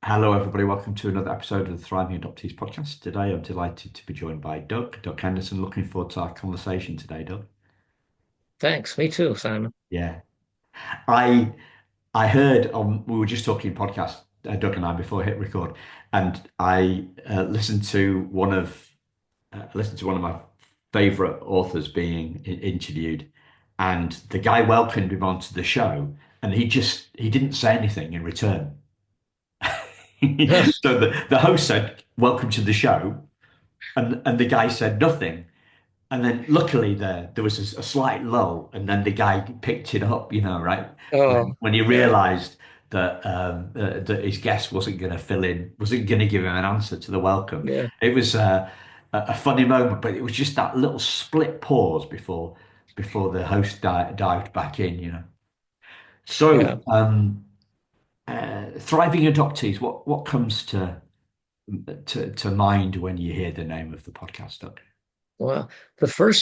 Hello, everybody. Welcome to another episode of the Thriving Adoptees podcast. Today, I'm delighted to be joined by Doug Henderson. Looking forward to our conversation today, Doug. Thanks. Me too, Simon. Yeah, I I heard we were just talking podcast, Doug and I, before I hit record, and I listened to one of my favorite authors being interviewed, and the guy welcomed him onto the show, and he didn't say anything in return. So the host said, "Welcome to the show." And the guy said nothing. And then luckily there was a slight lull, and then the guy picked it up, right? Oh, When he yeah, realized that his guest wasn't going to give him an answer to the welcome. yeah, It was a funny moment, but it was just that little split pause before the host dived back in. yeah. So, thriving adoptees, what comes to mind when you hear the name of the podcast, Doug? Well,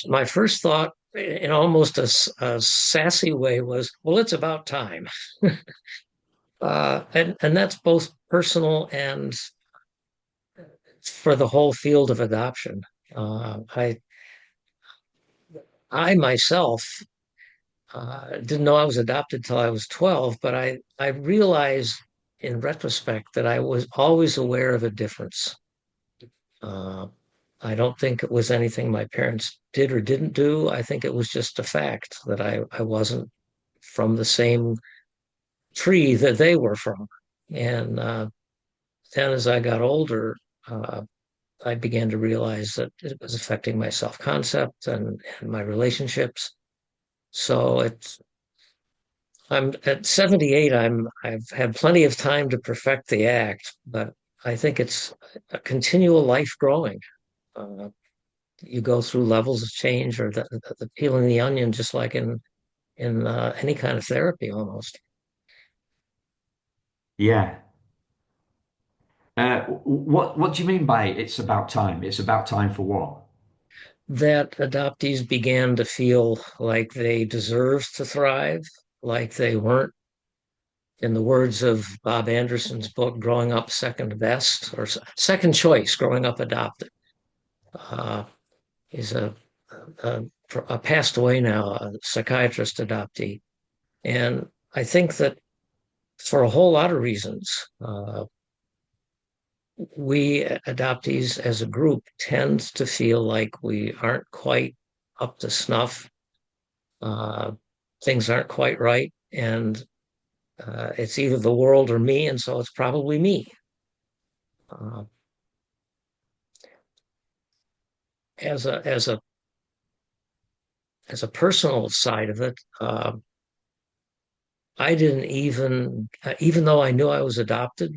my first thought in almost a sassy way was, well, it's about time. And that's both personal and for the whole field of adoption. Uh, I, I myself didn't know I was adopted till I was 12, but I realized in retrospect that I was always aware of a difference. Uh, I don't think it was anything my parents did or didn't do. I think it was just a fact that I wasn't from the same tree that they were from. And then as I got older, uh, I began to realize that it was affecting my self-concept and my relationships. So I'm at 78, I've had plenty of time to perfect the act, but I think it's a continual life growing. Uh, you go through levels of change or the peeling the onion, just like in any kind of therapy almost. Yeah. What do you mean by it's about time? It's about time for what? That adoptees began to feel like they deserved to thrive, like they weren't, in the words of Bob Anderson's book, growing up second best or second choice, growing up adopted. Uh, he's a passed away now, a psychiatrist adoptee. And I think that for a whole lot of reasons, we adoptees as a group tend to feel like we aren't quite up to snuff. Uh, things aren't quite right. And it's either the world or me. And so it's probably me. Uh, as a as a as a personal side of it, I didn't even though I knew I was adopted,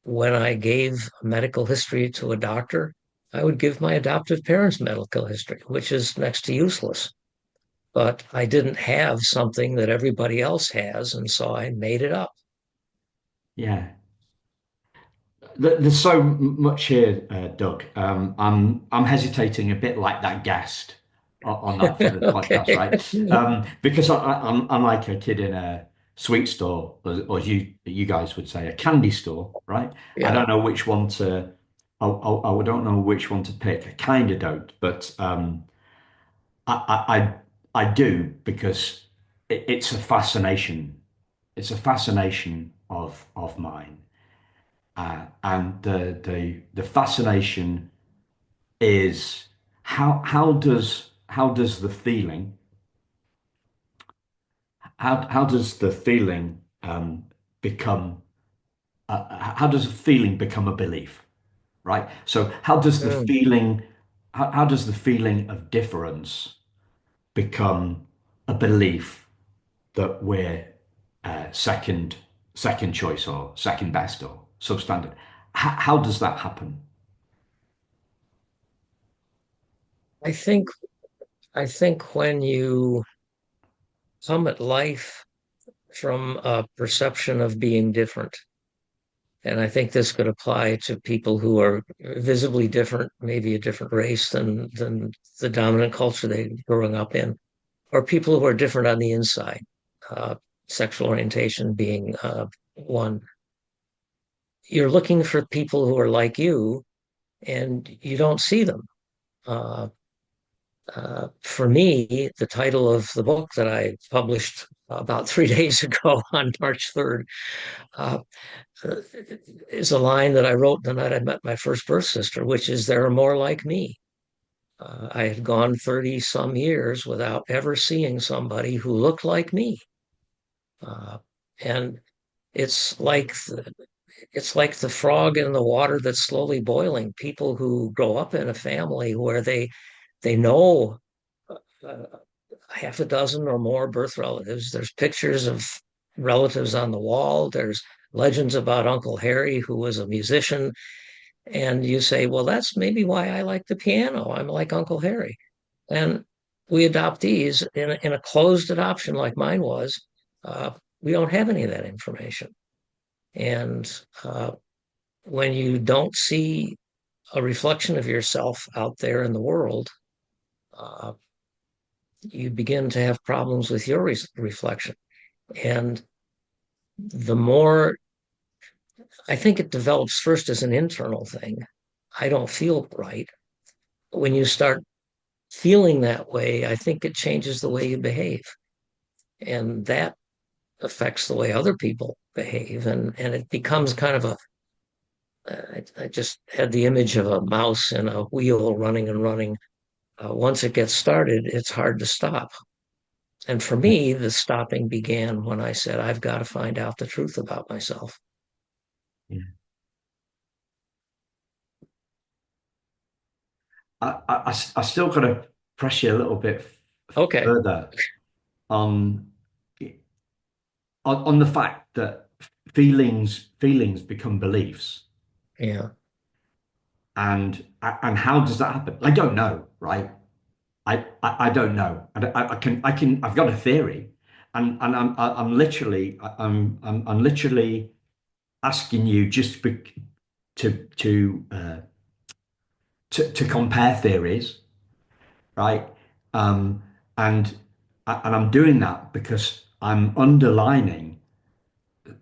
when I gave a medical history to a doctor, I would give my adoptive parents' medical history, which is next to useless. But I didn't have something that everybody else has, and so I made it up. Yeah. There's so much here, Doug. I'm hesitating a bit like that guest on that for the podcast, Okay. right? Because I'm like a kid in a sweet store, or you guys would say a candy store, right? I Yeah. don't know which one to. I don't know which one to pick. I kind of don't, but I do because it's a fascination. It's a fascination of mine, and the fascination is how does the feeling how does the feeling become how does a feeling become a belief, right? So Mm. how does the feeling of difference become a belief that we're second choice or second best or substandard? How does that happen? I think I think when you come at life from a perception of being different, and I think this could apply to people who are visibly different, maybe a different race than the dominant culture they're growing up in, or people who are different on the inside, uh, sexual orientation being one. you're looking for people who are like you, and you don't see them. Uh, for me, the title of the book that I published about 3 days ago on March 3rd uh, is a line that I wrote the night I met my first birth sister, which is, there are more like me. I had gone 30 some years without ever seeing somebody who looked like me. Uh, and it's like it's like the frog in the water that's slowly boiling. People who grow up in a family where they know uh, half a dozen or more birth relatives. There's pictures of relatives on the wall. There's legends about Uncle Harry, who was a musician. And you say, well, that's maybe why I like the piano. I'm like Uncle Harry. And we adoptees in a closed adoption like mine was, uh, we don't have any of that information. And when you don't see a reflection of yourself out there in the world, uh, you begin to have problems with your reflection. And the more, I think it develops first as an internal thing. I don't feel right. When you start feeling that way, I think it changes the way you behave. And that affects the way other people behave. And it becomes kind of a, I just had the image of a mouse in a wheel running and running. Once it gets started, it's hard to stop. And for me, the stopping began when I said, I've got to find out the truth about myself. Yeah. I still got to press you a little bit Okay. further on on the fact that feelings become beliefs, Yeah. and how does that happen? I don't know, right? I don't know. I can I've got a theory, and I'm literally I'm literally asking you just to to compare theories, right? Um, and and I'm doing that because I'm underlining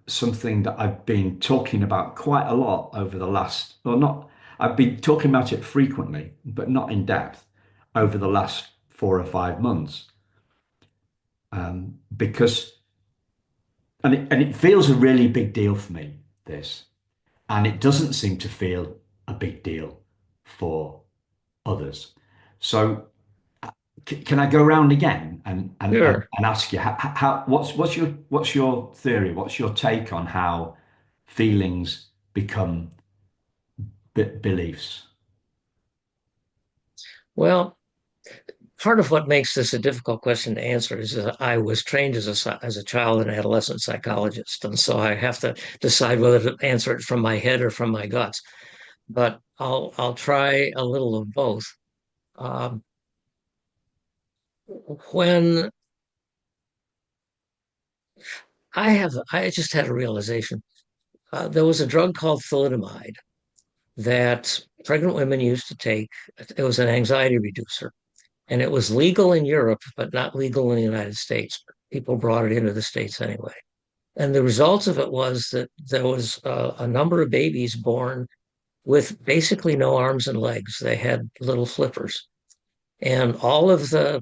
something that I've been talking about quite a lot over the last, well, not, I've been talking about it frequently, but not in depth over the last 4 or 5 months. Because, and it feels a really big deal for me, this, and it doesn't seem to feel a big deal for others. So can I go around again Sure. and ask you how what's your theory? What's your take on how feelings become beliefs? Well, part of what makes this a difficult question to answer is that I was trained as a child and adolescent psychologist, and so I have to decide whether to answer it from my head or from my guts. But I'll try a little of both. Um, when I just had a realization. There was a drug called thalidomide that pregnant women used to take. It was an anxiety reducer, and it was legal in Europe, but not legal in the United States. People brought it into the States anyway. And the result of it was that there was a number of babies born with basically no arms and legs. They had little flippers. And all of the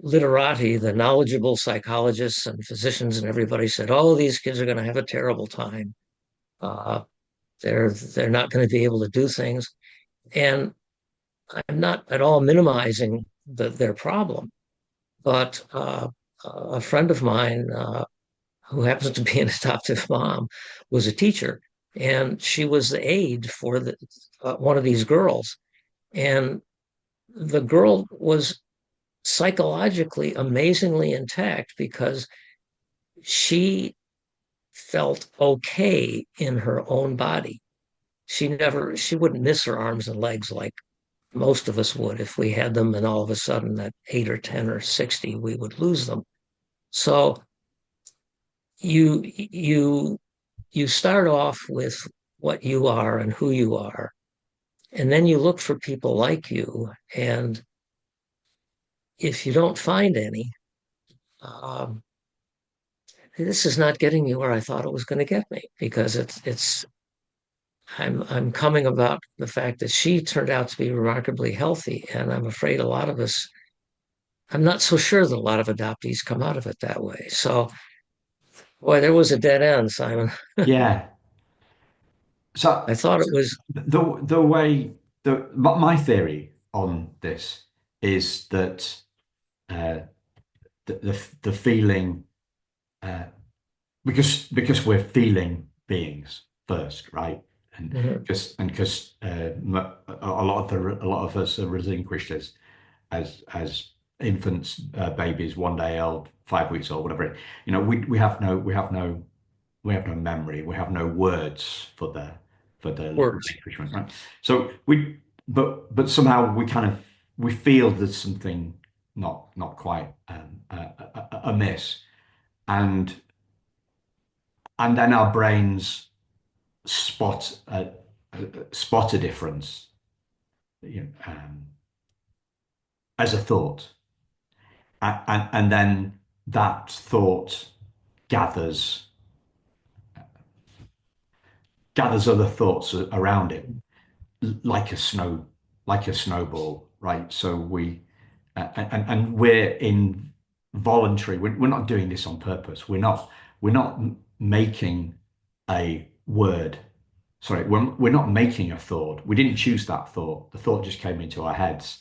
literati, the knowledgeable psychologists and physicians and everybody said, "Oh, these kids are going to have a terrible time. Uh, they're not going to be able to do things." And I'm not at all minimizing their problem, but a friend of mine who happens to be an adoptive mom was a teacher, and she was the aide for one of these girls, and the girl was psychologically amazingly intact because she felt okay in her own body. She wouldn't miss her arms and legs like most of us would if we had them and all of a sudden at 8 or 10 or 60 we would lose them. So you you start off with what you are and who you are, and then you look for people like you. And if you don't find any, um, this is not getting me where I thought it was going to get me because I'm coming about the fact that she turned out to be remarkably healthy, and I'm afraid a lot of us. I'm not so sure that a lot of adoptees come out of it that way. So, boy, there was a dead end, Simon. Yeah. I So thought it was. the way my theory on this is that uh, the feeling uh, because we're feeling beings first, right? And Mhm. because a lot of us are relinquished as infants, babies, 1 day old, 5 weeks old, whatever. You know, we have no memory, we have no words for the Words. relinquishment, right? So but somehow we feel there's something not quite amiss, and then our brains spot spot a difference, you know, as a thought, and then that thought gathers other thoughts around it, like a snowball, right? So and we're involuntary. We're not doing this on purpose. We're not making a word. Sorry, we're not making a thought. We didn't choose that thought. The thought just came into our heads,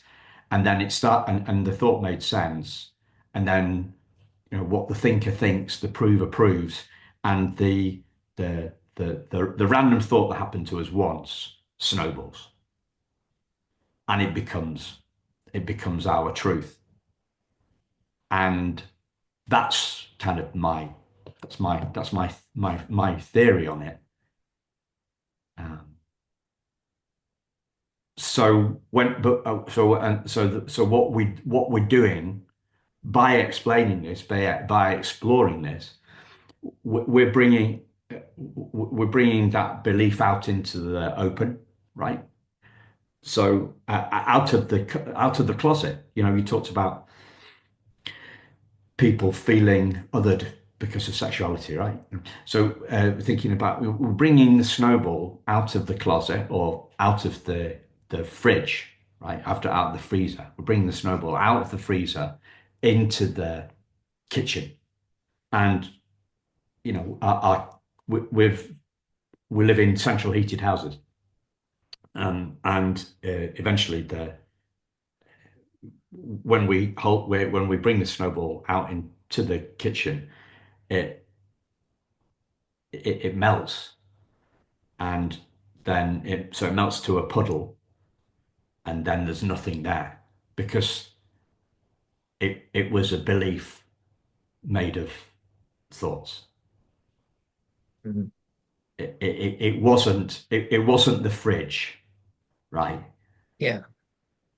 and then and the thought made sense, and then what the thinker thinks, the prover proves, and the random thought that happened to us once snowballs, and it becomes our truth, and that's kind of my theory on it. Um, so when but so and so so what we're doing by explaining this, by exploring this, we're bringing that belief out into the open, right? So out of the closet. You talked about people feeling othered because of sexuality, right? So thinking about we're bringing the snowball out of the closet or out of the fridge, right? Out of the freezer, we're bringing the snowball out of the freezer into the kitchen, and we've we live in central heated houses, and eventually when we bring the snowball out into the kitchen, it it melts, and then it melts to a puddle, and then there's nothing there because it was a belief made of thoughts. Mhm. It wasn't the fridge, right? Yeah,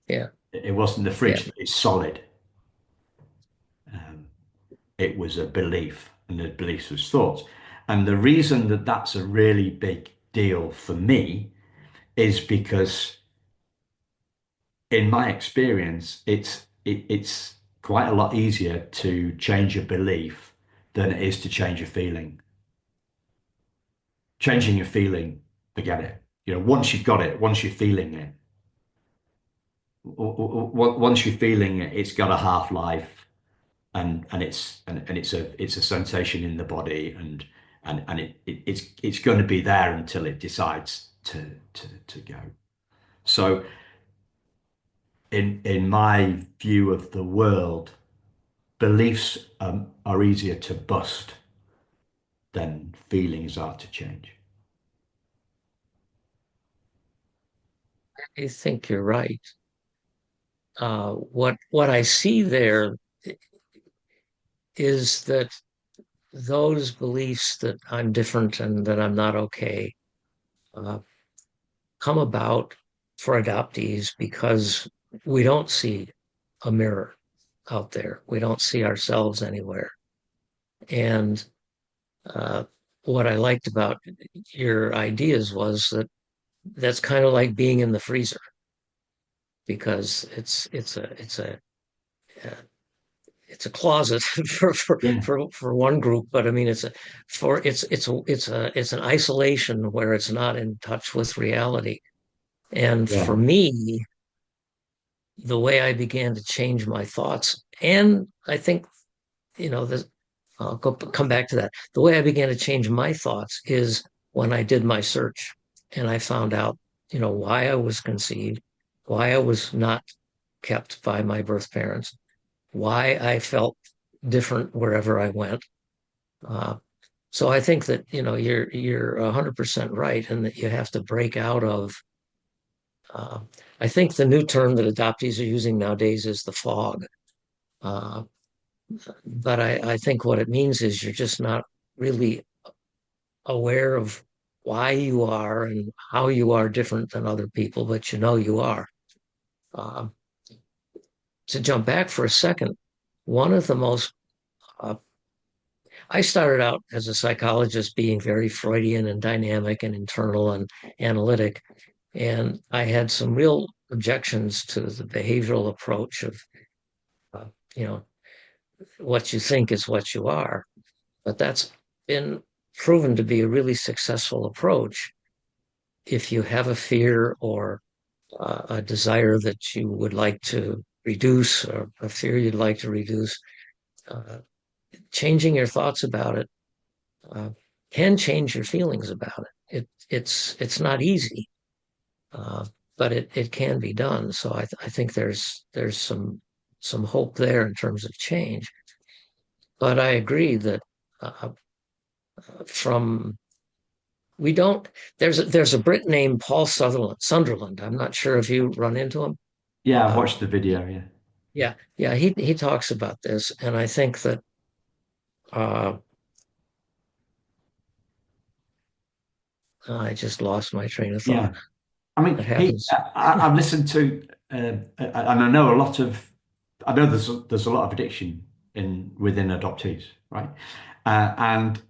yeah, It wasn't the yeah. fridge that is solid. Um, it was a belief, and the belief was thoughts. And the reason that that's a really big deal for me is because, in my experience, it's quite a lot easier to change a belief than it is to change a feeling. Changing a feeling, forget it. Once you've got it, once you're feeling it, once you're feeling it, it's got a half life, and it's a sensation in the body, and it's going to be there until it decides to go. So in my view of the world, beliefs are easier to bust than feelings are to change. I think you're right. What I see there is that those beliefs that I'm different and that I'm not okay uh, come about for adoptees because we don't see a mirror out there. We don't see ourselves anywhere. And uh, what I liked about your ideas was that that's kind of like being in the freezer because it's a closet Yeah. for one group, but I mean it's an isolation where it's not in touch with reality. And for Yeah. me, the way I began to change my thoughts, and I think, this, come back to that. The way I began to change my thoughts is when I did my search and I found out, why I was conceived, why I was not kept by my birth parents, why I felt different wherever I went. Uh, so I think that, you're 100% right, and that you have to break out of. Uh, I think the new term that adoptees are using nowadays is the fog. Uh, but I think what it means is you're just not really aware of why you are and how you are different than other people, but you are. Uh, to jump back for a second, one of the most uh, I started out as a psychologist being very Freudian and dynamic and internal and analytic. And I had some real objections to the behavioral approach of, uh, you know, what you think is what you are. But that's been proven to be a really successful approach if you have a fear or a desire that you would like to reduce or a fear you'd like to reduce. Uh, Changing your thoughts about it uh, can change your feelings about it. It's not easy, uh, but it can be done. So I think there's some hope there in terms of change. But I agree that uh, from we don't there's a Brit named Paul Sunderland. I'm not sure if you run into him. Yeah, I've Uh, watched the video. Yeah. yeah, he talks about this, and I think that uh, I just lost my train of thought. Yeah. I mean, That happens. I've listened to, and I know a lot of, I know there's a lot of addiction within adoptees, right? And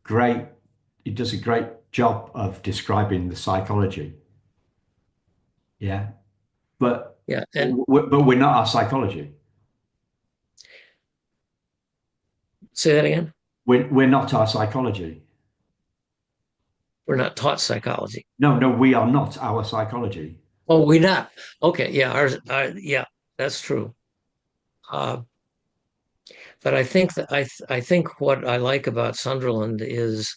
great, he does a great job of describing the psychology. Yeah. But, Yeah, and but we're not our psychology. say that again. We're not our psychology. We're not taught psychology. No, no, we are not our psychology. Oh, we not. Okay, yeah, yeah, that's true. Uh, but I think what I like about Sunderland is,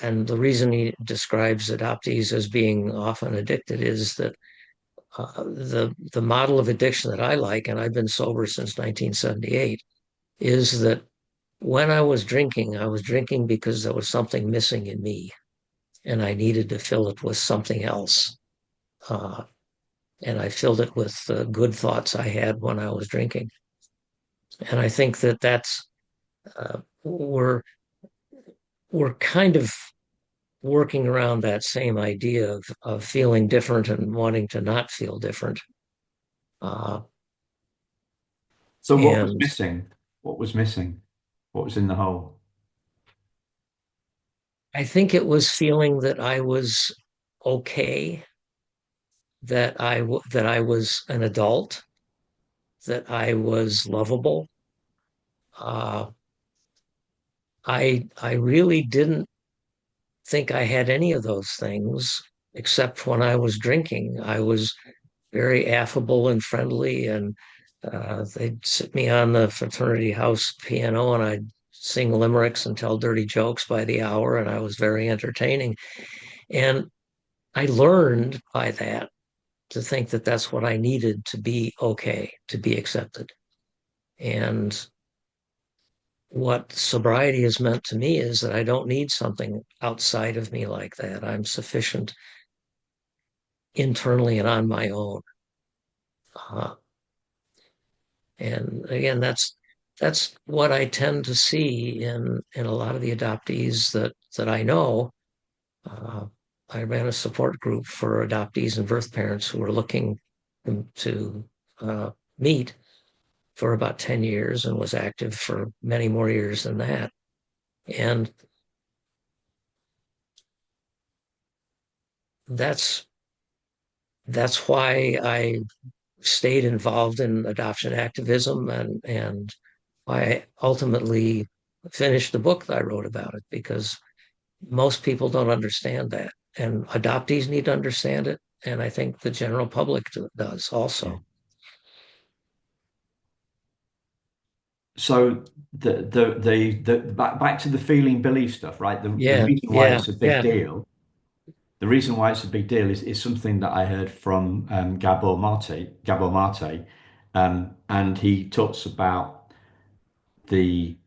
and the reason he describes adoptees as being often addicted is that the model of addiction that I like, and I've been sober since 1978, is that when I was drinking because there was something missing in me, and I needed to fill it with something else. Uh, and I filled it with the good thoughts I had when I was drinking. And I think that that's we're kind of working around that same idea of feeling different and wanting to not feel different. Uh, So what was and missing? What was missing? What was in the hole? I think it was feeling that I was okay, that I was an adult, that I was lovable. Uh, I really didn't think I had any of those things except when I was drinking. I was very affable and friendly, and they'd sit me on the fraternity house piano, and I'd sing limericks and tell dirty jokes by the hour, and I was very entertaining. And I learned by that to think that that's what I needed to be okay, to be accepted. And what sobriety has meant to me is that I don't need something outside of me like that. I'm sufficient internally and on my own. Uh, and again, that's what I tend to see in a lot of the adoptees that I know. Uh, I ran a support group for adoptees and birth parents who were looking to meet for about 10 years and was active for many more years than that. And that's that's why I stayed involved in adoption activism, and I ultimately finished the book that I wrote about it, because most people don't understand that, and adoptees need to understand it, and I think the general public does Yeah. also. So the back to the feeling belief stuff, right? The Yeah, reason why yeah, it's a big yeah. deal, the reason why it's a big deal is something that I heard from Gabor Mate, and he talks about the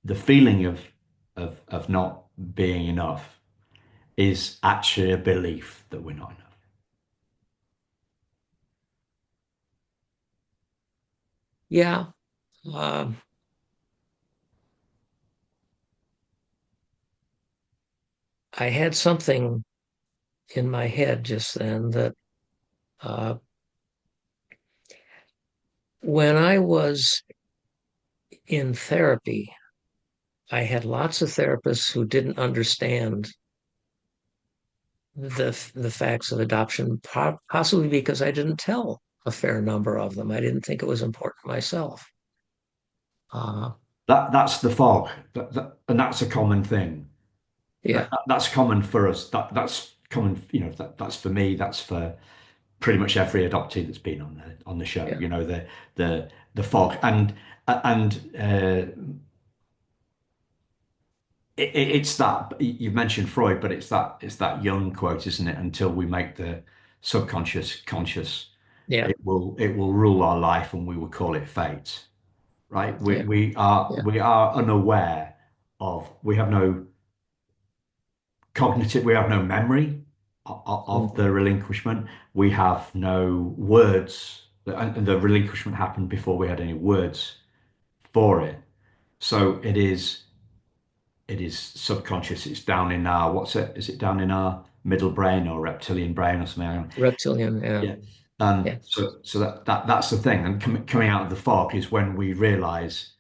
the feeling of not being enough is actually a belief that we're not enough. Yeah. Um, I had something in my head just then that uh, when I was in therapy, I had lots of therapists who didn't understand the facts of adoption, possibly because I didn't tell a fair number of them. I didn't think it was important myself. Uh, That's the fog, and that's a common thing. yeah, That's common for us. That's common, that's for me. That's for pretty much every adoptee that's been on the show. yeah, The fog, and it's that you've mentioned Freud, but it's that Jung quote, isn't it? Until we make the subconscious conscious, yeah, it will rule our life, and we will call it fate. Right? We yeah, we are yeah. we are unaware we have no cognitive, we have no memory of Mhm. the relinquishment. We have no words, and the relinquishment happened before we had any words for it. So it is subconscious. It's down in our, what's it? Is it down in our middle brain or reptilian brain or something? Reptilian, yeah, Yeah. yeah. So that's the thing. And coming out of the fog is when we realize,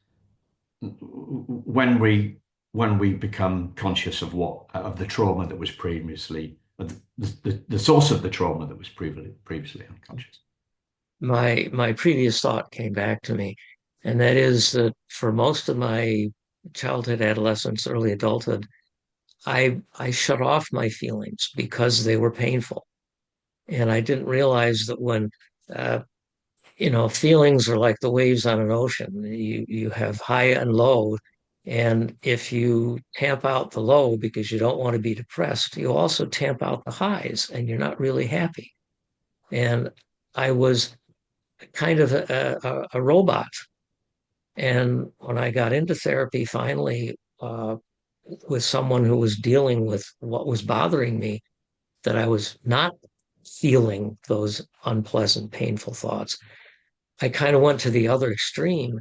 when we become conscious of the trauma that was previously, of the source of the trauma that was previously unconscious. My previous thought came back to me, and that is that for most of my childhood, adolescence, early adulthood, I shut off my feelings because they were painful. And I didn't realize that when uh, feelings are like the waves on an ocean. You have high and low, and if you tamp out the low because you don't want to be depressed, you also tamp out the highs, and you're not really happy. And I was kind of a robot. And when I got into therapy finally, with someone who was dealing with what was bothering me, that I was not feeling those unpleasant, painful thoughts, I kind of went to the other extreme,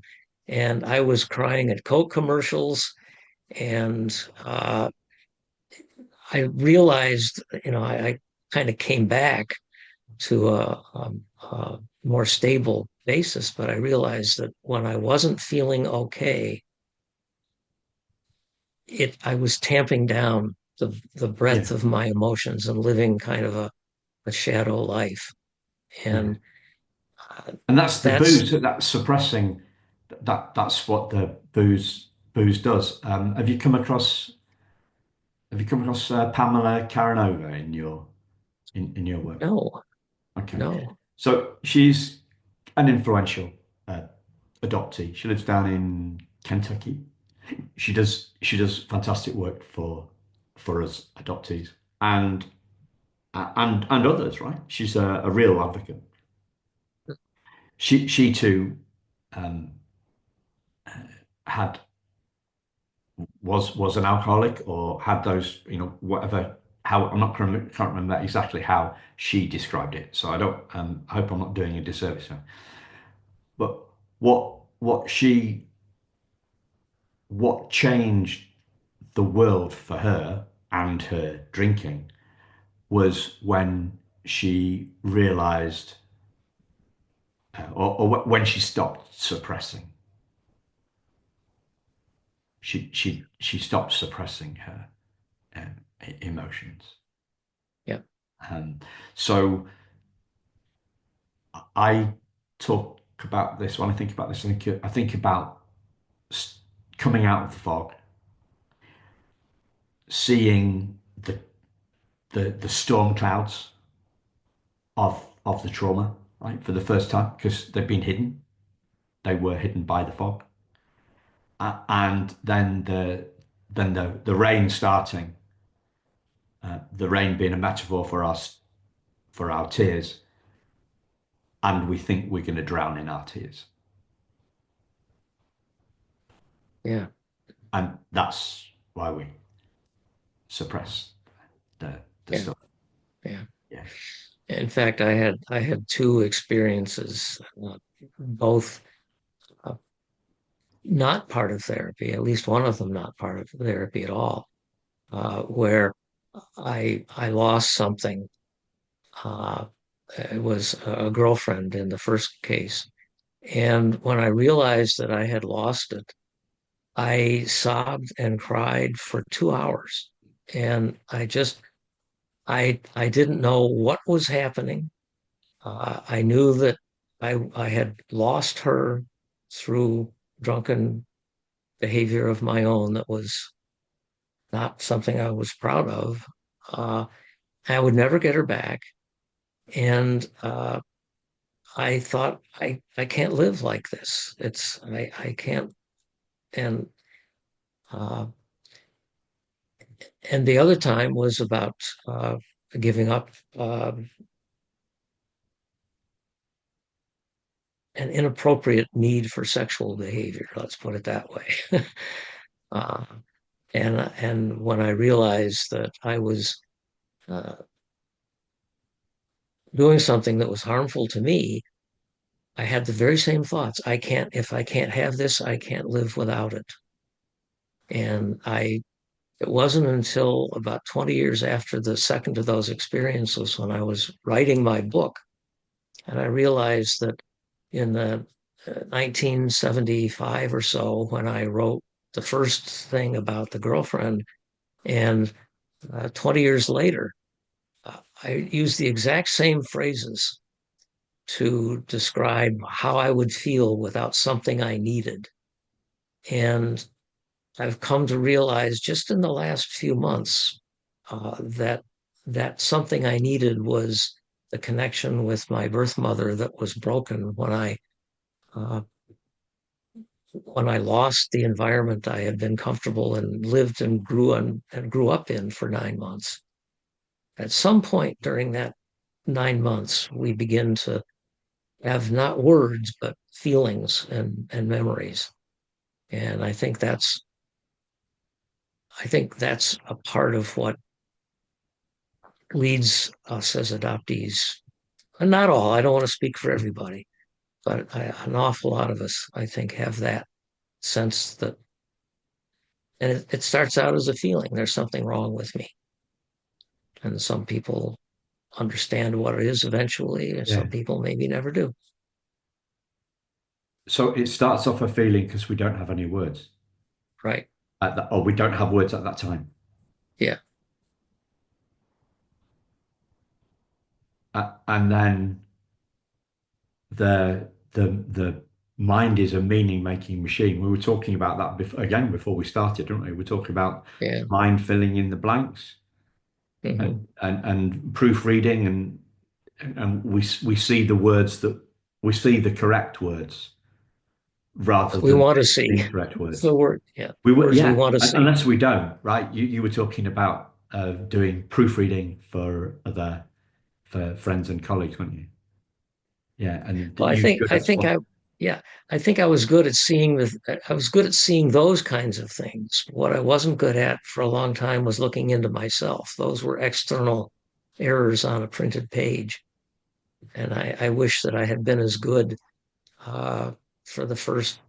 and I was crying at Coke commercials. And I realized, I kind of came back to a more stable basis, but I realized that when I wasn't feeling okay, I was tamping down the Yeah, breadth of my emotions and living kind of a shadow life. yeah. And And that's the that's booze. That's suppressing. That's what the booze does. Have you come across Pamela Karanova in your work? no, Okay. no. So she's an influential uh, adoptee. She lives down in Kentucky. She does fantastic work for us adoptees and others, right? She's a real advocate. She too um, had was an alcoholic or had those, whatever. How can't remember exactly how she described it. So I hope I'm not doing a disservice here. But what changed the world for her and her drinking was when she realized, or when she stopped suppressing. She stopped suppressing her emotions. Yeah. Um, so I talk about this when I think about this. I think about s- coming out of the fog, seeing the storm clouds of the trauma, right, for the first time because they've been hidden. They were hidden by the fog, and then the rain starting, the rain being a metaphor for us for our tears, and we think we're going to drown in our tears, Yeah, and that's why we suppress the yeah, stuff. yeah. Yeah, In fact, I had two experiences, both uh, not part of therapy, at least one of them not part of therapy at all, where I lost something. Uh, it was a girlfriend in the first case. And when I realized that I had lost it, I sobbed and cried for 2 hours. And I didn't know what was happening. I knew that I had lost her through drunken behavior of my own that was not something I was proud of. Uh, I would never get her back. And I thought, I can't live like this. I can't. And, uh, and the other time was about uh, giving up an inappropriate need for sexual behavior. Let's put it that way. uh, and when I realized that I was uh, doing something that was harmful to me, I had the very same thoughts. If I can't have this, I can't live without it. And it wasn't until about 20 years after the second of those experiences when I was writing my book, and I realized that in the 1975 or so, when I wrote the first thing about the girlfriend, and 20 years later, I used the exact same phrases to describe how I would feel without something I needed. And I've come to realize just in the last few months that something I needed was the connection with my birth mother that was broken uh, when I lost the environment I had been comfortable and lived and grew up in for 9 months. At some point during that 9 months, we begin to have not words but feelings and memories. And I think that's a part of what leads us as adoptees. And not all, I don't want to speak for everybody, but an awful lot of us, I think, have that sense that, and it starts out as a feeling there's something wrong with me. And some people understand what it is eventually, and yeah. some people maybe never do. So it starts off a feeling because we don't have any words Right. at that, or we don't have words at that time, Yeah. and then the mind is a meaning-making machine. We were talking about that again before we started, didn't we? We're talking about Yeah. mind filling in the blanks Hmm. and proofreading, and we see the words that we see the correct words rather We than want to the see. incorrect It's the words. word. Yeah. We were, Words we yeah, want to see. unless we don't, right? You were talking about doing proofreading for friends and colleagues, weren't you? Yeah, and Well, you're good I at think spot. yeah, I think I was good at seeing those kinds of things. What I wasn't good at for a long time was looking into myself. Those were external errors on a printed page. And I wish that I had been as good uh, for the first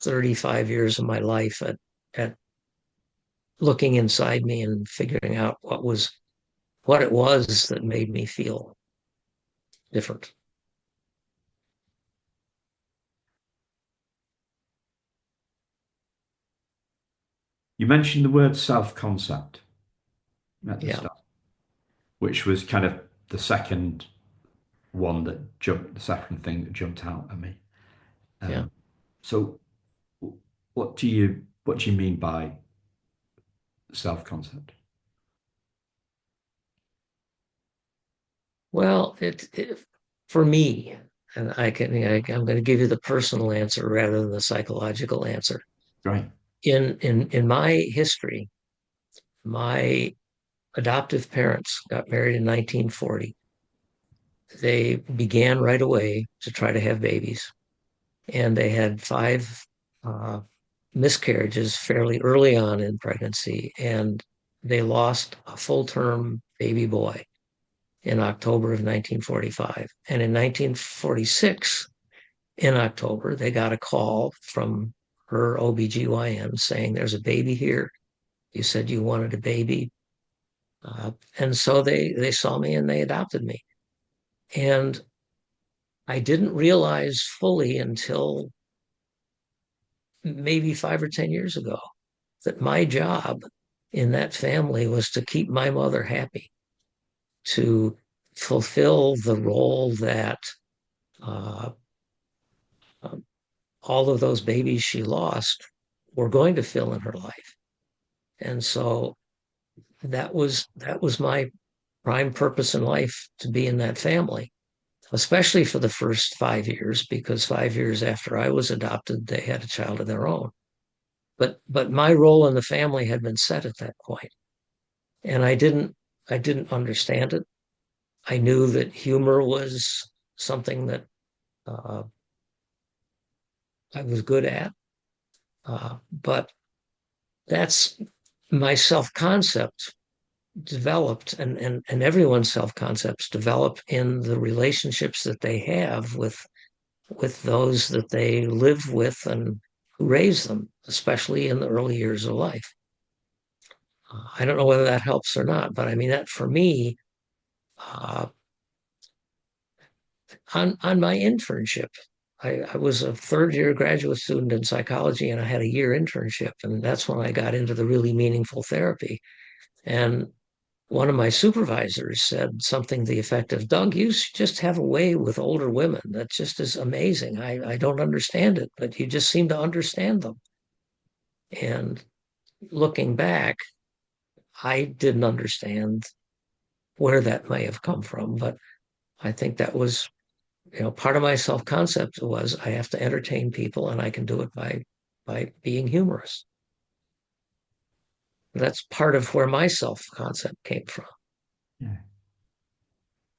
35 years of my life at looking inside me and figuring out what it was that made me feel different. You mentioned the word self-concept at the Yeah. start, which was kind of the second. one that jumped, the second thing that jumped out at me. Yeah. So, what do you mean by self-concept? Well, for me, and I'm going to give you the personal answer rather than the psychological answer. Right. In my history, my adoptive parents got married in 1940. They began right away to try to have babies, and they had five uh, miscarriages fairly early on in pregnancy, and they lost a full-term baby boy in October of 1945. And in 1946, in October, they got a call from her OBGYN saying, "There's a baby here. You said you wanted a baby." And so they saw me and they adopted me. And I didn't realize fully until maybe 5 or 10 years ago that my job in that family was to keep my mother happy, to fulfill the role that uh, all of those babies she lost were going to fill in her life. And so that was my prime purpose in life, to be in that family, especially for the first 5 years, because 5 years after I was adopted, they had a child of their own. But my role in the family had been set at that point, and I didn't understand it. I knew that humor was something that uh, I was good at, but that's my self concept developed, and everyone's self concepts develop in the relationships that they have with those that they live with and who raise them, especially in the early years of life. I don't know whether that helps or not, but I mean, that for me, uh, on my internship, I was a third year graduate student in psychology, and I had a year internship. And that's when I got into the really meaningful therapy. And one of my supervisors said something to the effect of, "Doug, you just have a way with older women that just is amazing. I don't understand it, but you just seem to understand them." And looking back, I didn't understand where that may have come from, but I think that was, part of my self-concept was I have to entertain people, and I can do it by being humorous. That's part of where my self-concept came from. Yeah.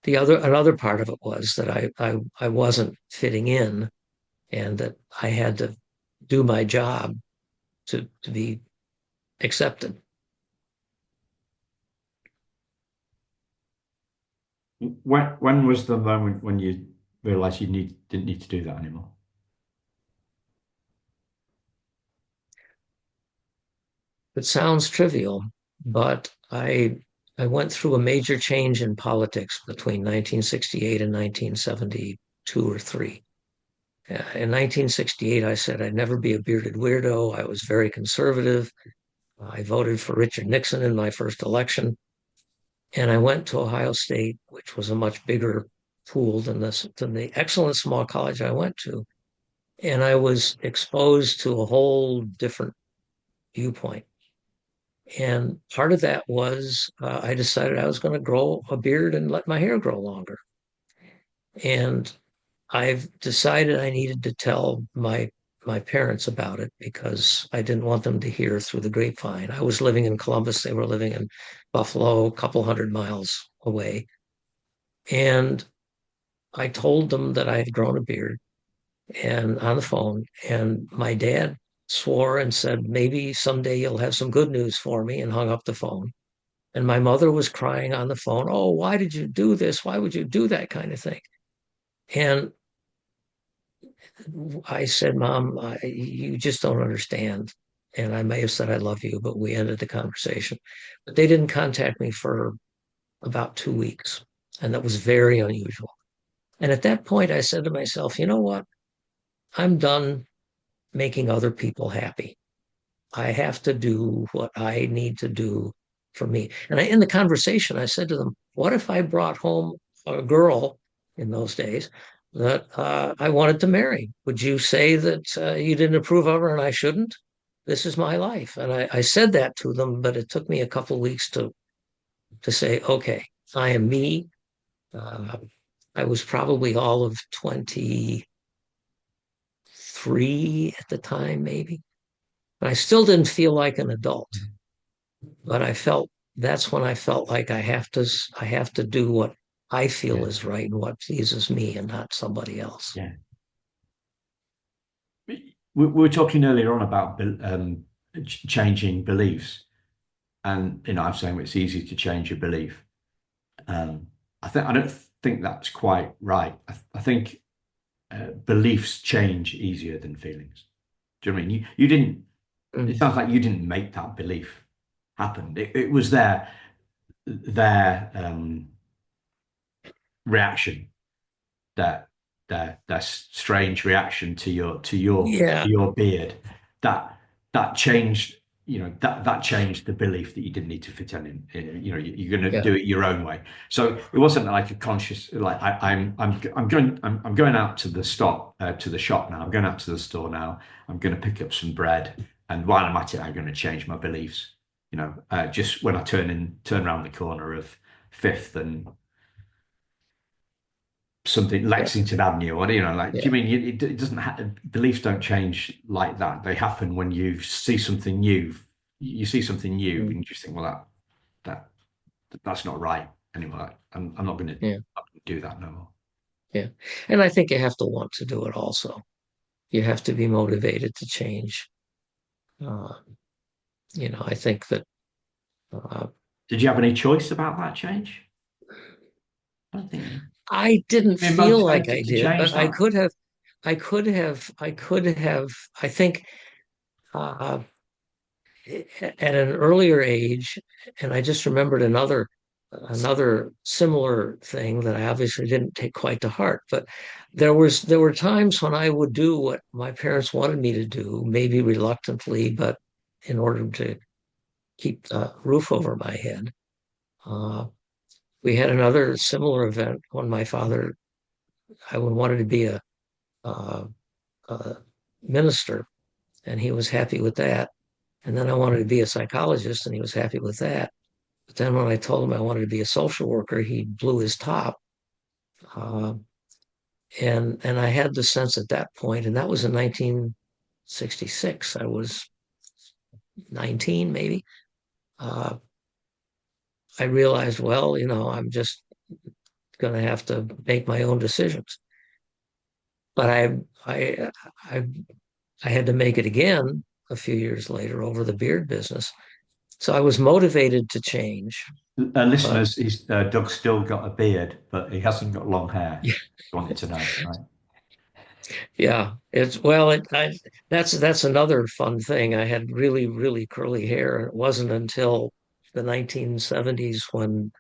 Another part of it was that I wasn't fitting in, and that I had to do my job to be accepted. When was the moment when you realized you didn't need to do that anymore? It sounds trivial, but I went through a major change in politics between 1968 and 1972 or three. In 1968, I said I'd never be a bearded weirdo. I was very conservative. I voted for Richard Nixon in my first election, and I went to Ohio State, which was a much bigger pool than the excellent small college I went to. And I was exposed to a whole different viewpoint. And part of that was I decided I was going to grow a beard and let my hair grow longer. And I've decided I needed to tell my parents about it, because I didn't want them to hear through the grapevine. I was living in Columbus; they were living in Buffalo, a couple hundred miles away. And I told them that I had grown a beard, and on the phone. And my dad swore and said, "Maybe someday you'll have some good news for me," and hung up the phone. And my mother was crying on the phone, "Oh, why did you do this? Why would you do that?" kind of thing. And I said, "Mom, you just don't understand." And I may have said, "I love you," but we ended the conversation. But they didn't contact me for about 2 weeks. And that was very unusual. And at that point, I said to myself, you know what? I'm done making other people happy. I have to do what I need to do for me. And in the conversation, I said to them, "What if I brought home a girl in those days that I wanted to marry. Would you say that you didn't approve of her and I shouldn't? This is my life. And I said that to them, but it took me a couple of weeks to say, okay, I am me. Uh, I was probably all of 23 at the time, maybe. But I still didn't feel like an adult. But I felt that's when I felt like I have to do what I feel Yeah, is right and what pleases me and not somebody else. yeah. We were talking earlier on about changing beliefs, and I'm saying it's easy to change your belief. Um, I don't think that's quite right. I think beliefs change easier than feelings. Do you know what I mean? You didn't. It Mm. sounds like you didn't make that belief happen. It was their reaction, that that strange reaction to Yeah, your beard, that that changed. That changed the belief that you didn't need to fit in. You're going to yeah, do it your own way. So it wasn't like a conscious, like I'm going out to the to the shop now. I'm going out to the store now. I'm going to pick up some bread, and while I'm at it, I'm going to change my beliefs. Just when I turn around the corner of Fifth and something yeah, Lexington Avenue, or like, do you yeah. mean it doesn't beliefs don't change like that? They happen when you see something new. You see something new, and Mm. you just think, well, that's not right anymore. I'm not going to Yeah, do that no more. yeah. And I think you have to want to do it also. You have to be motivated to change. Uh, I think that uh, Did you have any choice about that change? I don't think you. I didn't Being feel like I motivated to did, change but that. I could have, I think uh, at an earlier age, and I just remembered another similar thing that I obviously didn't take quite to heart, but there were times when I would do what my parents wanted me to do, maybe reluctantly, but in order to keep a roof over my head. Uh, we had another similar event when my father, I wanted to be uh, a minister, and he was happy with that. And then I wanted to be a psychologist, and he was happy with that. But then when I told him I wanted to be a social worker, he blew his top. Uh, and I had the sense at that point, and that was in 1966. I was 19, maybe. Uh, I realized, well, I'm just going to have to make my own decisions. But I, I, I had to make it again a few years later over the beard business. So I was motivated to change, but Listeners, Doug's still got a beard, but he hasn't got long hair. You wanted to know, right? yeah, it's well, that's another fun thing. I had really, really curly hair. It wasn't until the 1970s when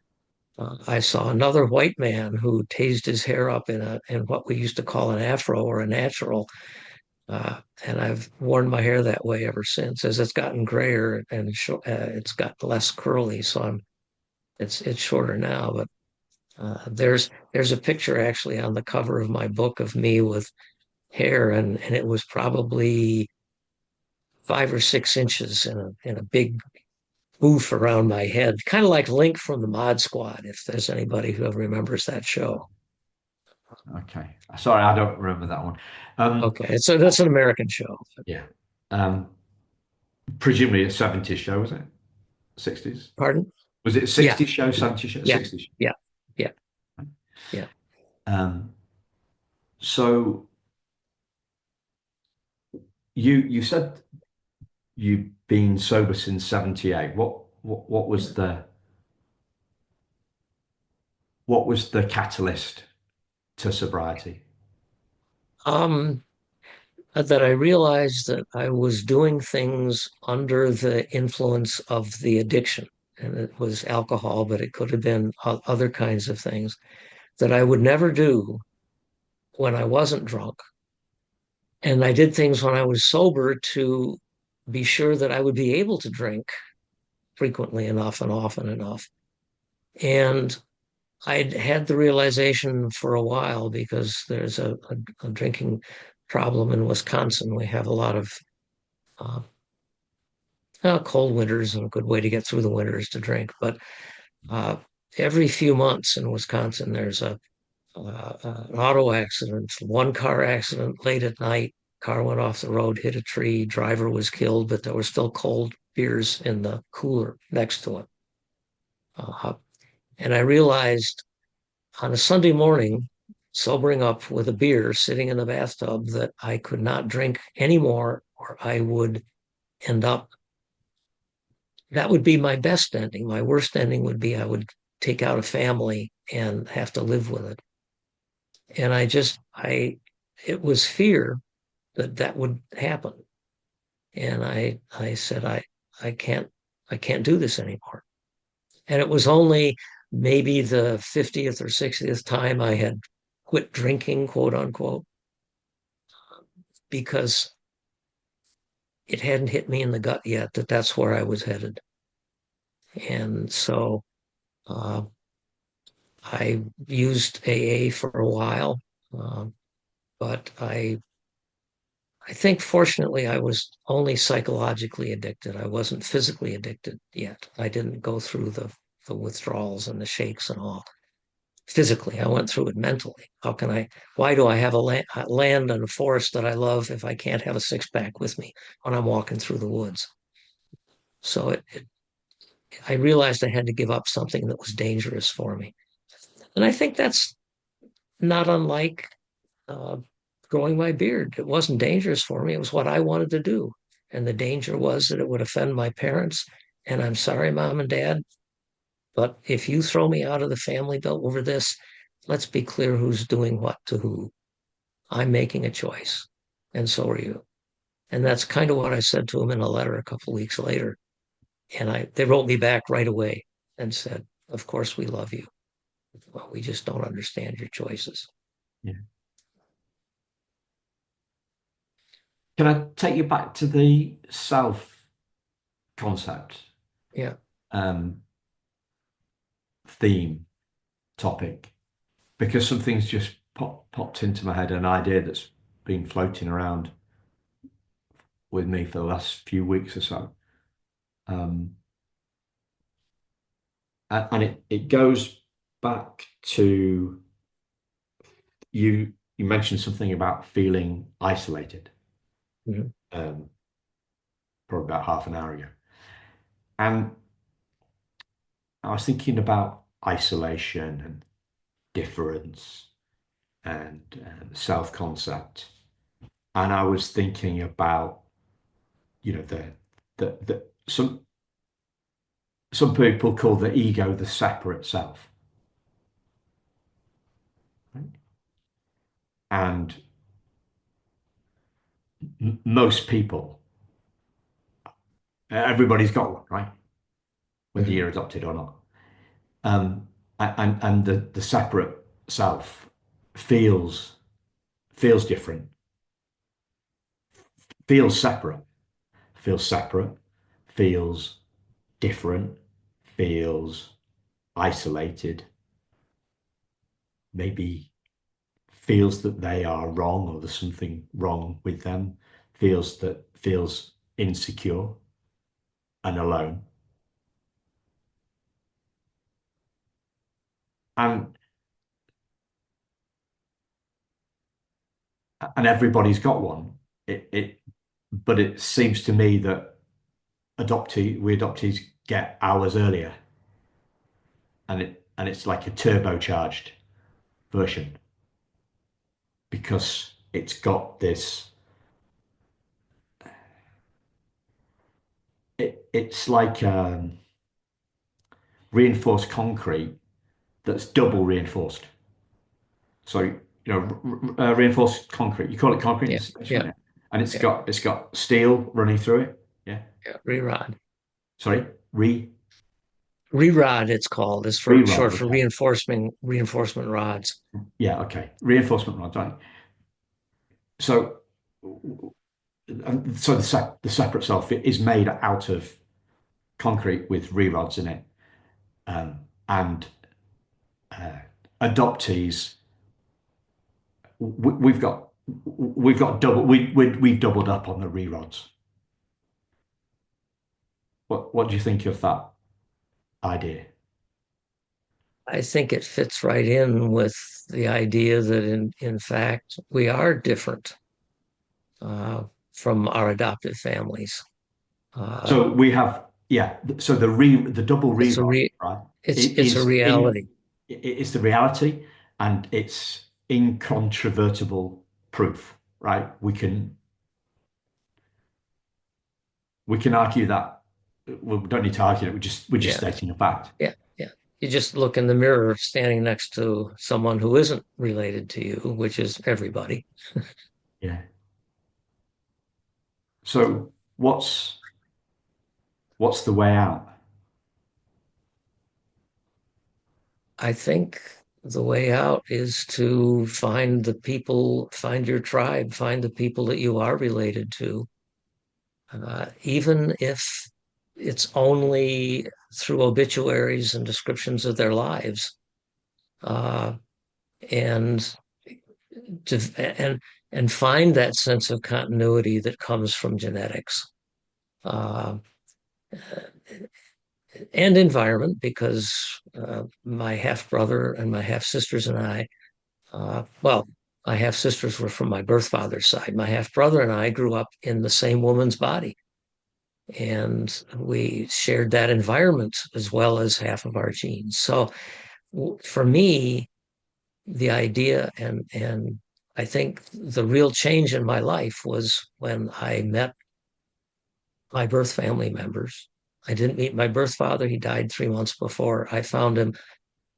I saw another white man who tased his hair up in what we used to call an afro or a natural. And I've worn my hair that way ever since. As it's gotten grayer and it's got less curly, so it's shorter now. But there's a picture actually on the cover of my book of me with hair, and it was probably 5 or 6 inches in a big booth around my head, kind of like Link from the Mod Squad, if there's anybody who remembers that show. Okay. Sorry, I don't remember that one. Um, Okay, so that's an American show. yeah. Um, Presumably a 70s show, was it? 60s? Pardon? Was it a Yeah, 60s show, yeah, 70s show? yeah, 60s show. yeah, yeah, yeah. So you said you've been sober since 78. What was the catalyst to sobriety? Um, that I realized that I was doing things under the influence of the addiction. And it was alcohol, but it could have been other kinds of things that I would never do when I wasn't drunk. And I did things when I was sober to be sure that I would be able to drink frequently enough and often enough. And I'd had the realization for a while because there's a drinking problem in Wisconsin. We have a lot of uh, cold winters, and a good way to get through the winter is to drink. But uh, every few months in Wisconsin, there's an auto accident, one car accident late at night. Car went off the road, hit a tree. Driver was killed, but there were still cold beers in the cooler next to him. Uh, and I realized on a Sunday morning, sobering up with a beer sitting in the bathtub, that I could not drink anymore, or I would end up, that would be my best ending. My worst ending would be I would take out a family and have to live with it. And it was fear that that would happen. And I said, I can't do this anymore. And it was only maybe the 50th or 60th time I had quit drinking, quote unquote, because it hadn't hit me in the gut yet that that's where I was headed. And so uh, I used AA for a while, but I think fortunately I was only psychologically addicted. I wasn't physically addicted yet. I didn't go through the withdrawals and the shakes and all. Physically, I went through it mentally. Why do I have a land and a forest that I love if I can't have a six pack with me when I'm walking through the woods? So I realized I had to give up something that was dangerous for me. And I think that's not unlike uh, growing my beard. It wasn't dangerous for me. It was what I wanted to do. And the danger was that it would offend my parents. And I'm sorry, mom and dad, but if you throw me out of the family bill over this, let's be clear who's doing what to who. I'm making a choice. And so are you. And that's kind of what I said to them in a letter a couple of weeks later. And they wrote me back right away and said, of course we love you. Well, we just don't understand your choices. Yeah. Can I take you back to the self concept Yeah. um, theme topic? Because something's just popped into my head, an idea that's been floating around with me for the last few weeks or so. Um, and it goes back to you mentioned something about feeling isolated Mhm. um, probably about half an hour ago. And I was thinking about isolation and difference and self-concept. And I was thinking about, the some people call the ego the separate self. Right? And most people, everybody's got one, right? Whether Mhm. you're adopted or not. Um, and the separate self feels feels different, feels separate, feels separate, feels different, feels isolated, maybe feels that they are wrong or there's something wrong with them, feels insecure and alone. And and everybody's got one. It but it seems to me that we adoptees get ours earlier and it's like a turbocharged version because it's got this it's like reinforced concrete that's double reinforced. So reinforced concrete. You call it concrete in Yeah. Spain, Yeah. yeah? And Yeah. it's got steel running through it. Yeah. Yeah. Rerod. Sorry, Rerod, it's called, is for re-rod. short for Okay. reinforcement rods. Yeah. Okay. Reinforcement rods. Right. So, so the separate self is made out of concrete with re-rods in it, and uh, adoptees, we've got double we've doubled up on the rerods. What do you think of that idea? I think it fits right in with the idea that in fact we are different from our adopted families. Uh, So we have, yeah. So the double it's a rerod, re right? It it's a is in reality. it's the reality, and it's incontrovertible proof, right? We can argue that. We don't need to argue it. We're just Yeah, stating a fact. yeah, yeah. You just look in the mirror standing next to someone who isn't related to you, which is everybody. Yeah. So what's the way out? I think the way out is to find the people, find your tribe, find the people that you are related to, even if it's only through obituaries and descriptions of their lives, uh, and to and find that sense of continuity that comes from genetics uh, and environment, because my half brother and my half sisters and I, well, my half sisters were from my birth father's side. My half brother and I grew up in the same woman's body, and we shared that environment as well as half of our genes. So for me, the idea and I think the real change in my life was when I met my birth family members. I didn't meet my birth father. He died 3 months before I found him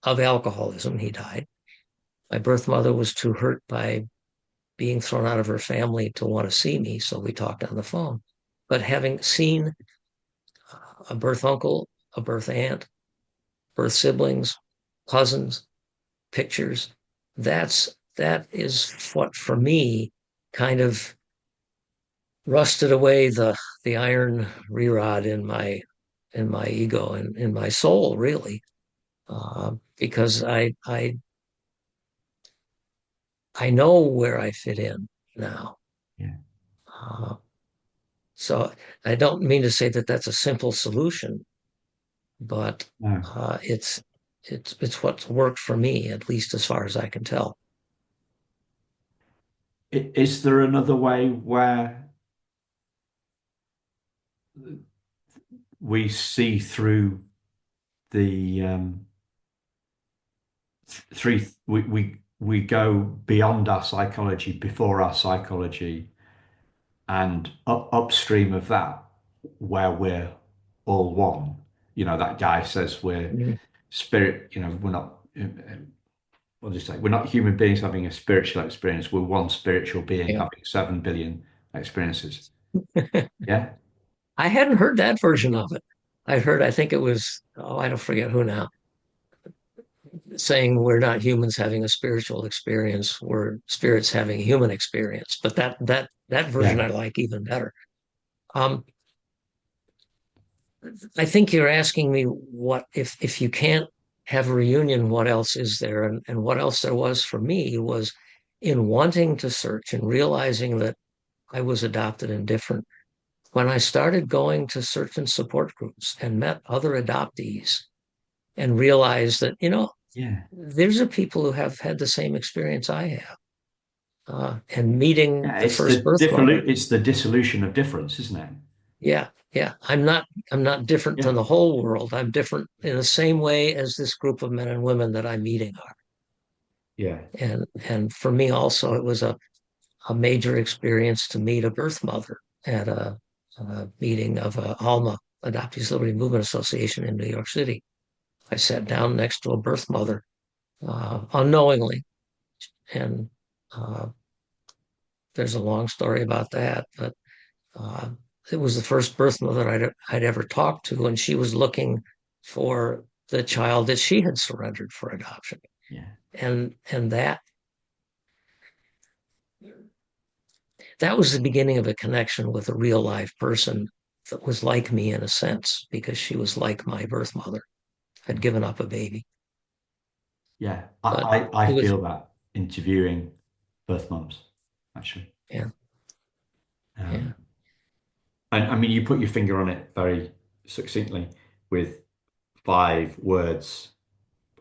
of alcoholism. He died. My birth mother was too hurt by being thrown out of her family to want to see me, so we talked on the phone. But having seen a birth uncle, a birth aunt, birth siblings, cousins, pictures, that is what for me kind of rusted away the iron rerod in my ego and in my soul, really, because I know where I fit in now. Yeah. Uh, so I don't mean to say that that's a simple solution, but No. uh, it's it's what's worked for me, at least as far as I can tell. Is there another way where we see through the three we go beyond our psychology, before our psychology, and upstream of that, where we're all one? That guy says we're Mhm. spirit. We're not. What do you say? We're not human beings having a spiritual experience. We're one spiritual being Yeah. having 7 billion experiences. Yeah. I hadn't heard that version of it. I think it was, oh, I don't forget who now, saying we're not humans having a spiritual experience, we're spirits having a human experience. But that version Yeah. I like even better. Um, I think you're asking me what if you can't have a reunion, what else is there? And what else there was for me was in wanting to search and realizing that I was adopted and different. When I started going to search and support groups and met other adoptees and realized that, Yeah. there's a people who have had the same experience I have. And meeting Yeah. the first birth mother. It's the dissolution of difference, isn't it? Yeah, yeah. I'm not different Yeah. than the whole world. I'm different in the same way as this group of men and women that I'm meeting are. Yeah. And for me also, it was a major experience to meet a birth mother at a meeting of ALMA, Adoptees Liberty Movement Association in New York City. I sat down next to a birth mother unknowingly, and uh, there's a long story about that, but uh, it was the first birth mother I'd ever talked to, and she was looking for the child that she had surrendered for adoption, Yeah. and that was the beginning of a connection with a real live person that was like me in a sense, because she was like my birth mother, had given up a baby. Yeah, But I it was, feel that interviewing birth mums, actually. yeah, yeah. Um, and I mean, you put your finger on it very succinctly with 5 words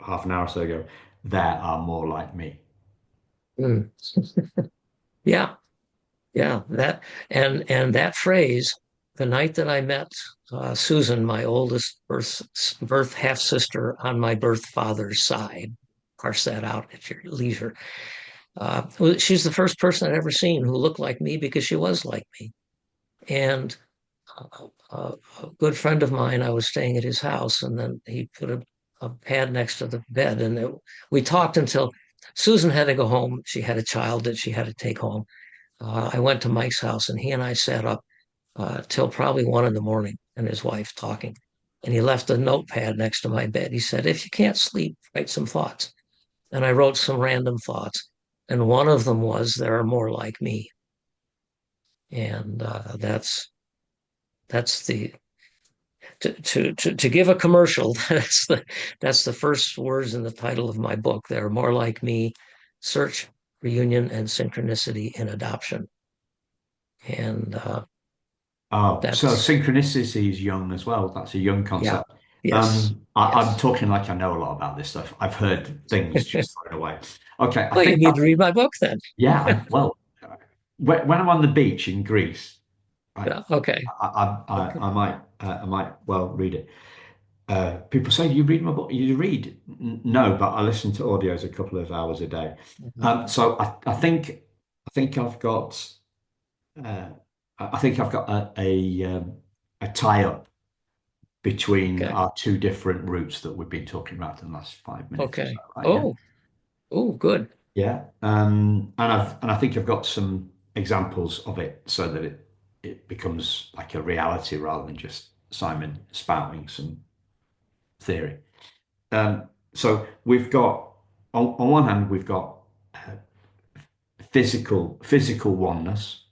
half an hour or so ago. There are more like me. Mm. Yeah, yeah. And that phrase, the night that I met Susan, my oldest birth half sister on my birth father's side, parse that out at your leisure. Well, she's the first person I'd ever seen who looked like me because she was like me. And a good friend of mine, I was staying at his house, and then he put a pad next to the bed, and we talked until Susan had to go home. She had a child that she had to take home. I went to Mike's house, and he and I sat up till probably 1 in the morning, and his wife talking. And he left a notepad next to my bed. He said, "If you can't sleep, write some thoughts." And I wrote some random thoughts, and one of them was, "There are more like me," and that's the to give a commercial. That's the first words in the title of my book. They're more like me: search, reunion, and synchronicity in adoption. And Oh, so that's synchronicity is young as well. That's a young yeah, concept. yes, I'm yes. talking like I know a lot about this stuff. I've heard things just thrown away. Okay, I Well, you think need to read my book then. yeah. Well, when I'm on the beach in Greece, I Yeah, okay. Okay. I might well read it. People say, "Do you read my book?" You read? No, but I listen to audios a couple of hours a day. Mhm. So I think I've got uh, I think I've got a tie up between Okay. our two different routes that we've been talking about in the last 5 minutes or so, Okay. right? Yeah. Oh, good. Yeah. And I think I've got some examples of it so that it becomes like a reality rather than just Simon spouting some theory. So we've got on one hand we've got uh, physical oneness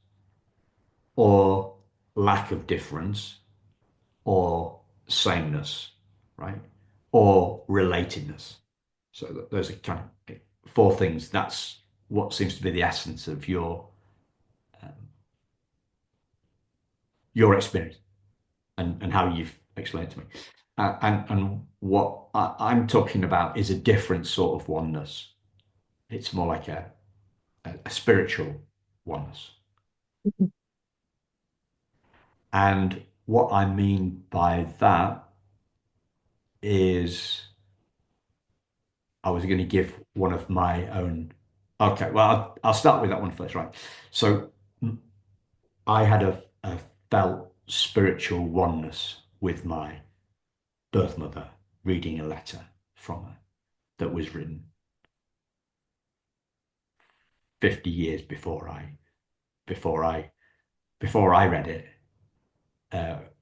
or lack of difference or sameness, right? Or relatedness. So those are kind of 4 things. That's what seems to be the essence of um, your experience and how you've explained it to me. And what I'm talking about is a different sort of oneness. It's more like a spiritual oneness. And what I mean by that is I was going to give one of my own. Okay, well, I'll start with that one first, right? So I had a felt spiritual oneness with my birth mother reading a letter from her that was written 50 years before I before I read it.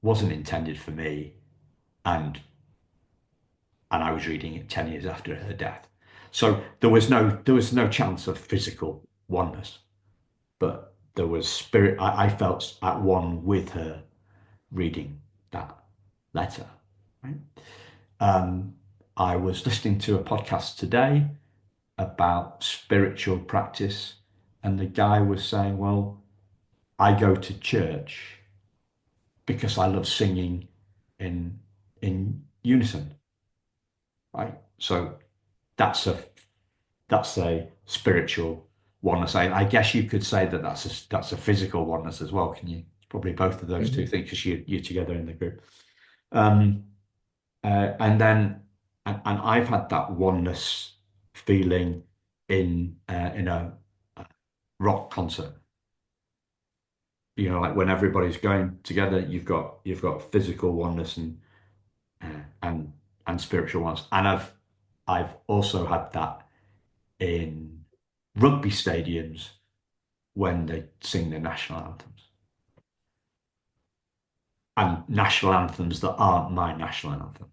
Wasn't intended for me, and and I was reading it 10 years after her death. So there was no chance of physical oneness, but there was spirit. I felt at one with her reading that letter. Right? Um, I was listening to a podcast today about spiritual practice, and the guy was saying, "Well, I go to church because I love singing in unison." Right? So that's a spiritual oneness. I guess you could say that that's a physical oneness as well. Can you? Probably both of those two Mhm. things because you're together in the group. Um, and then and I've had that oneness feeling in a rock concert. You know, like when everybody's going together, you've got physical oneness uh, and and spiritual oneness. And I've also had that in rugby stadiums when they sing their national anthems and national anthems that aren't my national anthem.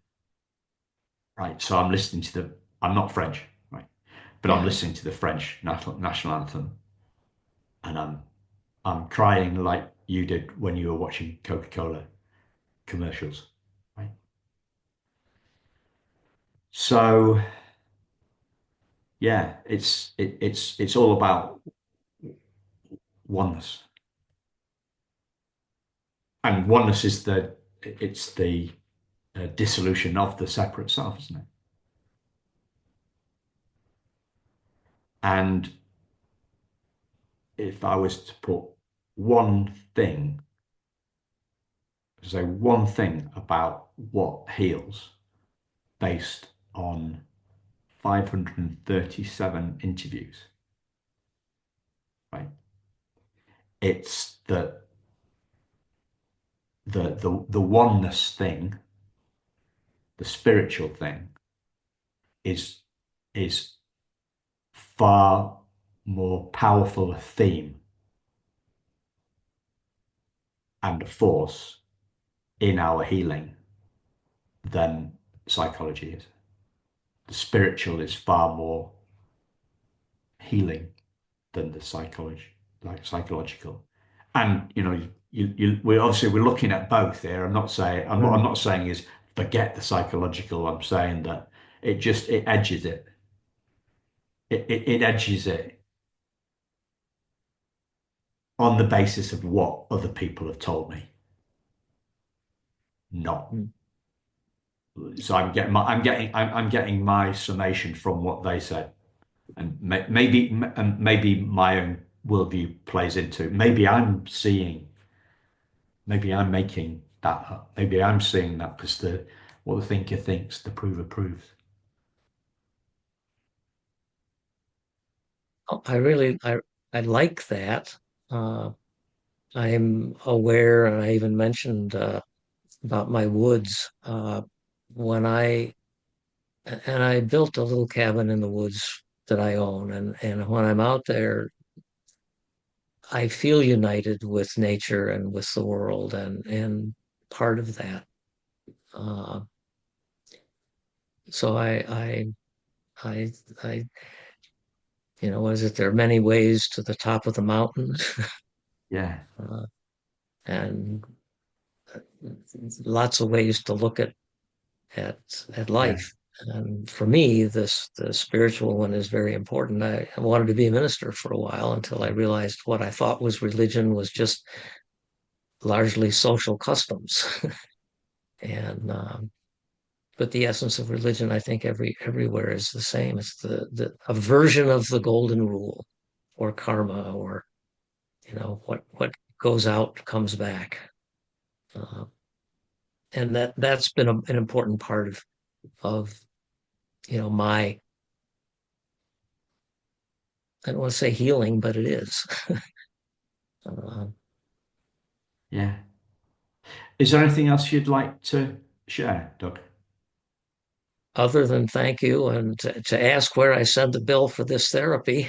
Right. So I'm listening to I'm not French, right? But I'm Yeah. listening to the French national anthem and I'm crying like you did when you were watching Coca-Cola commercials, right? So yeah, it's all about oneness, and oneness is the dissolution of the separate self, isn't it? And if I was to put one thing, say one thing about what heals based on 537 interviews, right? It's that the oneness thing, the spiritual thing, is is far more powerful a theme and a force in our healing than psychology is. The spiritual is far more healing than the psychological. And we're looking at both here. I'm not saying what I'm Mm. not saying is forget the psychological. I'm saying that it edges it. It edges it on the basis of what other people have told me. Not Mm. so I'm getting my summation from what they said, and maybe my own worldview plays into. Maybe I'm making that up. Maybe I'm seeing that because the what the thinker thinks, the prover proves. Oh, I like that. Uh, I'm aware, and I even mentioned about my woods when I built a little cabin in the woods that I own, and when I'm out there, I feel united with nature and with the world, and part of that. Uh, so I, I, what is it? There are many ways to the top of the mountain, Yeah, uh, and lots of ways to look at at yeah, life. And for me, the spiritual one is very important. I wanted to be a minister for a while until I realized what I thought was religion was just largely social customs. And but the essence of religion, I think everywhere is the same. It's the a version of the golden rule or karma, or what goes out comes back. Uh, and that's been an important part of my, I don't want to say healing, but it is. Uh, yeah. Is there anything else you'd like to share, Doug? Other than thank you and to ask where I send the bill for this therapy,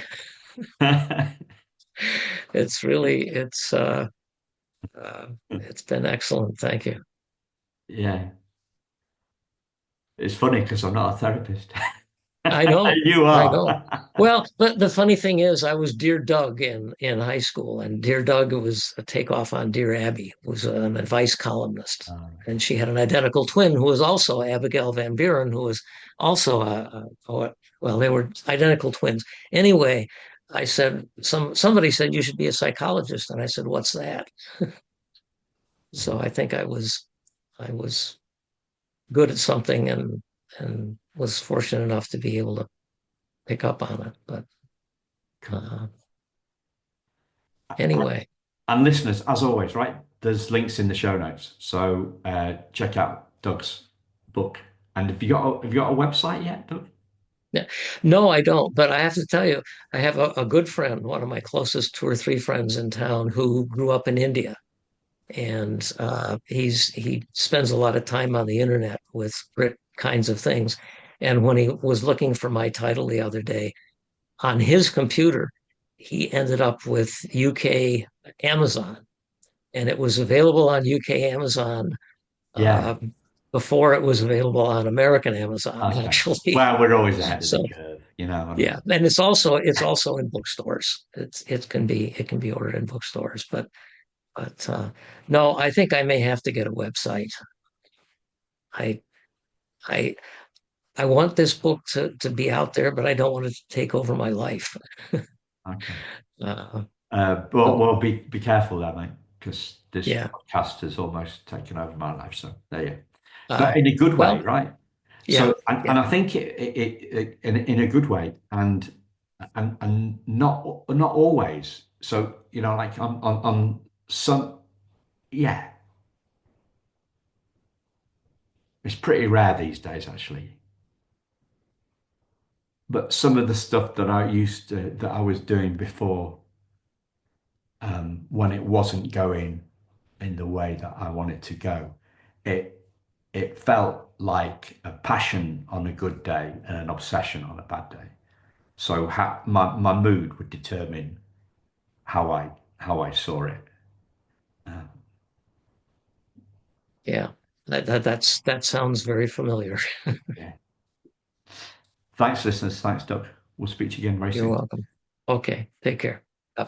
it's really it's been excellent. Thank you. Yeah, it's funny because I'm not a therapist. I know, You I know. are. Well, but the funny thing is, I was Dear Doug in high school, and Dear Doug was a takeoff on Dear Abby, was an advice columnist, Oh, and she had an identical twin who was also Abigail Van Buren, who was also well, they were identical twins. Anyway, I said somebody said you should be a psychologist, and I said, "What's that?" So I think I was good at something and was fortunate enough to be able to pick up on it, but. cool. Uh, And Anyway, listeners, as always, right? There's links in the show notes, so check out Doug's book. And have you got a website yet, Doug? yeah. No, I don't. But I have to tell you, I have a good friend, one of my closest two or three friends in town, who grew up in India, and he spends a lot of time on the internet with kinds of things. And when he was looking for my title the other day on his computer, he ended up with UK Amazon, and it was available on UK Amazon Yeah. uh, before it was available on American Amazon, Okay. actually. Well, we're always ahead of the So curve, you know what I yeah, mean? and it's also in bookstores. It can be ordered in bookstores, but no, I think I may have to get a website. I I I want this book to be out there, but I don't want it to take over my life. Okay. Uh, But so well, be careful there, mate, because this yeah. podcast has almost taken over my life. So there you. Uh, But in a good way, well, right? yeah, So, and yeah, I think it in a good way, and not always. So, like on some, yeah, it's pretty rare these days, actually. But some of the stuff that I was doing before, when it wasn't going in the way that I wanted to go, it it felt like a passion on a good day and an obsession on a bad day. So my mood would determine how I saw it. Uh, yeah. That sounds very familiar. yeah. Thanks, listeners. Thanks, Doug. We'll speak to you again very You're soon. welcome. Okay, take care.